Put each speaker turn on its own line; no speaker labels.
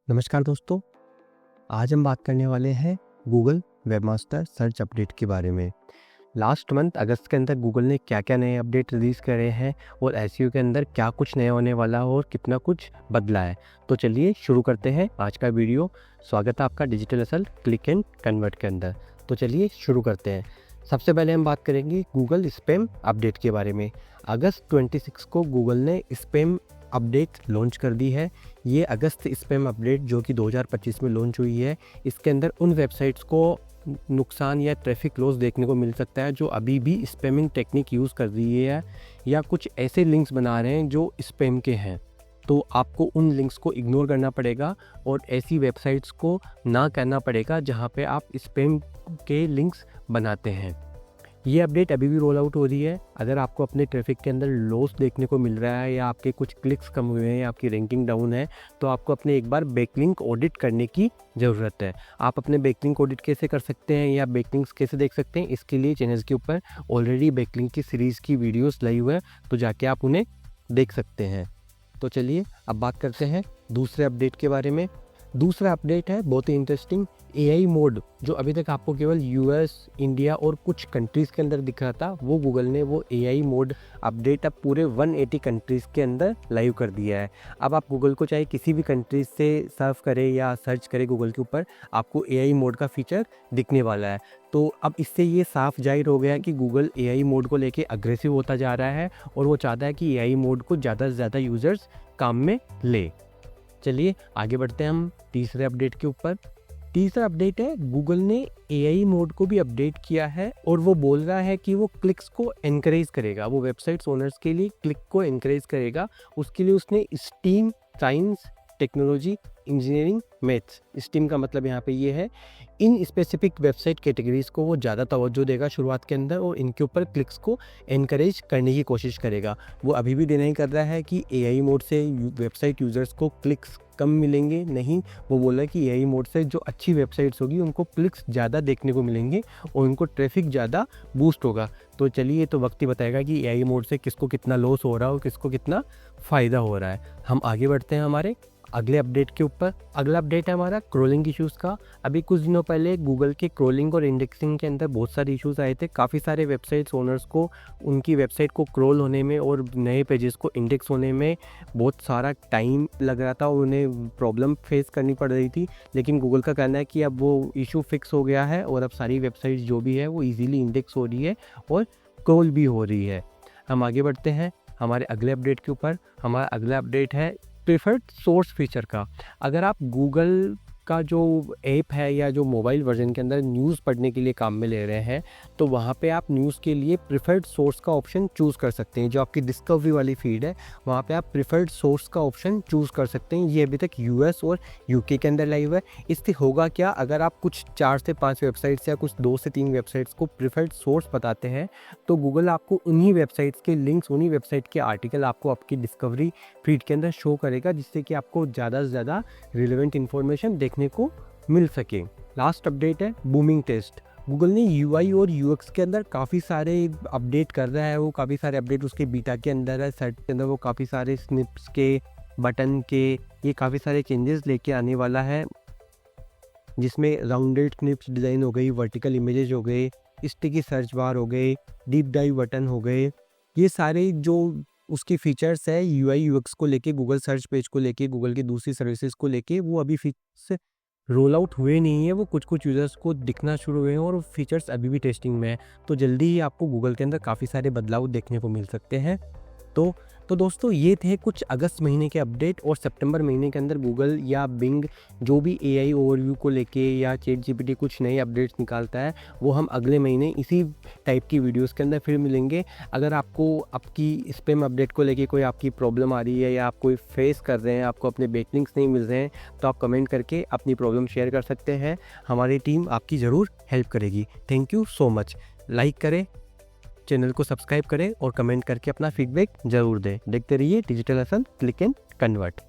नमस्कार दोस्तों, आज हम बात करने वाले हैं गूगल वेबमास्टर सर्च अपडेट के बारे में। लास्ट मंथ अगस्त के अंदर गूगल ने क्या-क्या नए अपडेट रिलीज़ करे हैं और एसईओ के अंदर क्या कुछ नया होने वाला है और कितना कुछ बदला है। तो चलिए शुरू करते हैं आज का वीडियो। स्वागत है आपका डिजिटल असल क्लिक एंड कन्वर्ट के अंदर। तो चलिए शुरू करते हैं। सबसे पहले हम बात करेंगे गूगल स्पैम अपडेट के बारे में। अगस्त 26 को गूगल ने स्पैम अपडेट लॉन्च कर दी है। ये अगस्त स्पैम अपडेट जो कि 2025 में लॉन्च हुई है, इसके अंदर उन वेबसाइट्स को नुकसान या ट्रैफिक लॉस देखने को मिल सकता है जो अभी भी स्पैमिंग टेक्निक यूज़ कर रही है या कुछ ऐसे लिंक्स बना रहे हैं जो स्पैम के हैं। तो आपको उन लिंक्स को इग्नोर करना पड़ेगा और ऐसी वेबसाइट्स को ना करना पड़ेगा जहाँ पे आप स्पैम के लिंक्स बनाते हैं। ये अपडेट अभी भी रोल आउट हो रही है। अगर आपको अपने ट्रैफिक के अंदर लॉस देखने को मिल रहा है या आपके कुछ क्लिक्स कम हुए हैं या आपकी रैंकिंग डाउन है, तो आपको अपने एक बार बैकलिंक ऑडिट करने की ज़रूरत है। आप अपने बैकलिंक ऑडिट कैसे कर सकते हैं या बैकलिंक्स कैसे देख सकते हैं, इसके लिए चैनल के ऊपर ऑलरेडी बैकलिंक की सीरीज़ की वीडियोस लाइव है, तो जाके आप उन्हें देख सकते हैं। तो चलिए अब बात करते हैं दूसरे अपडेट के बारे में। दूसरा अपडेट है बहुत ही इंटरेस्टिंग, एआई मोड जो अभी तक आपको केवल यूएस, इंडिया और कुछ कंट्रीज़ के अंदर दिख रहा था, वो गूगल ने वो एआई मोड अपडेट अब पूरे 180 कंट्रीज़ के अंदर लाइव कर दिया है। अब आप गूगल को चाहे किसी भी कंट्रीज से सर्फ करें या सर्च करें गूगल के ऊपर, आपको एआई मोड का फीचर दिखने वाला है। तो अब इससे ये साफ जाहिर हो गया कि गूगल एआई मोड को लेके अग्रेसिव होता जा रहा है और वो चाहता है कि एआई मोड को ज़्यादा से ज़्यादा यूज़र्स काम में ले। चलिए आगे बढ़ते हैं हम तीसरे अपडेट के ऊपर। तीसरा अपडेट है, गूगल ने एआई मोड को भी अपडेट किया है और वो बोल रहा है कि वो क्लिक्स को एनकरेज करेगा, वो वेबसाइट्स ओनर्स के लिए क्लिक को एनकरेज करेगा। उसके लिए उसने steam, science, technology, engineering, maths, steam का मतलब यहाँ पे ये है, इन स्पेसिफिक वेबसाइट कैटेगरीज को वो ज़्यादा तवज्जो देगा शुरुआत के अंदर और इनके ऊपर क्लिक्स को एनकरेज करने की कोशिश करेगा। वो अभी भी डिनाई कर रहा है कि एआई मोड से वेबसाइट यूज़र्स को क्लिक्स कम मिलेंगे, नहीं, वो बोल रहा है कि एआई मोड से जो अच्छी वेबसाइट्स होगी उनको क्लिक्स ज़्यादा देखने को मिलेंगे और उनको ट्रैफिक ज़्यादा बूस्ट होगा। तो चलिए ये तो वक्त ही बताएगा कि एआई मोड से किसको कितना लॉस हो रहा है और किसको कितना फ़ायदा हो रहा है। हम आगे बढ़ते हैं हमारे अगले अपडेट के ऊपर। अगला अपडेट है हमारा क्रोलिंग इश्यूज़ का। अभी कुछ दिनों पहले गूगल के क्रोलिंग और इंडेक्सिंग के अंदर बहुत सारे इश्यूज़ आए थे। काफ़ी सारे वेबसाइट्स ओनर्स को उनकी वेबसाइट को क्रोल होने में और नए पेजेस को इंडेक्स होने में बहुत सारा टाइम लग रहा था और उन्हें प्रॉब्लम फेस करनी पड़ रही थी। लेकिन गूगल का कहना है कि अब वो इशू फिक्स हो गया है और अब सारी वेबसाइट्स जो भी है वो ईजिली इंडेक्स हो रही है और क्रोल भी हो रही है। हम आगे बढ़ते हैं हमारे अगले अपडेट के ऊपर। हमारा अगला अपडेट है प्रेफर्ड सोर्स फीचर का। अगर आप गूगल का जो ऐप है या जो मोबाइल वर्जन के अंदर न्यूज़ पढ़ने के लिए काम में ले रहे हैं, तो वहाँ पे आप न्यूज़ के लिए प्रेफर्ड सोर्स का ऑप्शन चूज़ कर सकते हैं। जो आपकी डिस्कवरी वाली फीड है वहाँ पे आप प्रेफर्ड सोर्स का ऑप्शन चूज़ कर सकते हैं। ये अभी तक यूएस और यूके के अंदर लाइव है। इससे होगा क्या, अगर आप कुछ 4 से 5 वेबसाइट्स या कुछ 2 से 3 वेबसाइट्स को प्रेफर्ड सोर्स बताते हैं, तो गूगल आपको उन्हीं वेबसाइट्स के लिंक्स, उन्हीं वेबसाइट के आर्टिकल आपको आपकी डिस्कवरी फीड के अंदर शो करेगा, जिससे कि आपको ज़्यादा से ज़्यादा रिलेवेंट इन्फॉर्मेशन देखने को मिल सके। लास्ट अपडेट है बूमिंग टेस्ट। गूगल ने यूआई और यूएक्स के अंदर काफ़ी सारे अपडेट कर रहा है। वो काफ़ी सारे अपडेट उसके बीटा के अंदर है, सेट के अंदर वो काफ़ी सारे स्निप्स के, बटन के, ये काफ़ी सारे चेंजेस लेके आने वाला है, जिसमें राउंडेड स्निप्स डिज़ाइन हो गई, वर्टिकल इमेजेस हो गए, स्टिकी सर्च बार हो गए, डीप डाइव बटन हो गए। ये सारे जो उसकी फीचर्स है यूआई यूएक्स को लेके, गूगल सर्च पेज को लेके, गूगल की दूसरी सर्विसेज को लेके, वो अभी फीचर्स रोल आउट हुए नहीं है। वो कुछ यूज़र्स को दिखना शुरू हुए हैं और फीचर्स अभी भी टेस्टिंग में है। तो जल्दी ही आपको गूगल के अंदर काफ़ी सारे बदलाव देखने को मिल सकते हैं। तो दोस्तों ये थे कुछ अगस्त महीने के अपडेट और सितंबर महीने के अंदर गूगल या बिंग जो भी एआई ओवरव्यू को लेके या चैट जीपीटी कुछ नए अपडेट्स निकालता है, वो हम अगले महीने इसी टाइप की वीडियोस के अंदर फिर मिलेंगे। अगर आपको आपकी स्पैम अपडेट को लेके कोई आपकी प्रॉब्लम आ रही है या आप कोई फेस कर रहे हैं, आपको अपने बैकलिंक्स नहीं मिल रहे हैं, तो आप कमेंट करके अपनी प्रॉब्लम शेयर कर सकते हैं। हमारी टीम आपकी ज़रूर हेल्प करेगी। Thank you so much. Like करें, चैनल को सब्सक्राइब करें और कमेंट करके अपना फीडबैक ज़रूर दें। देखते रहिए डिजिटल असल क्लिक एंड कन्वर्ट।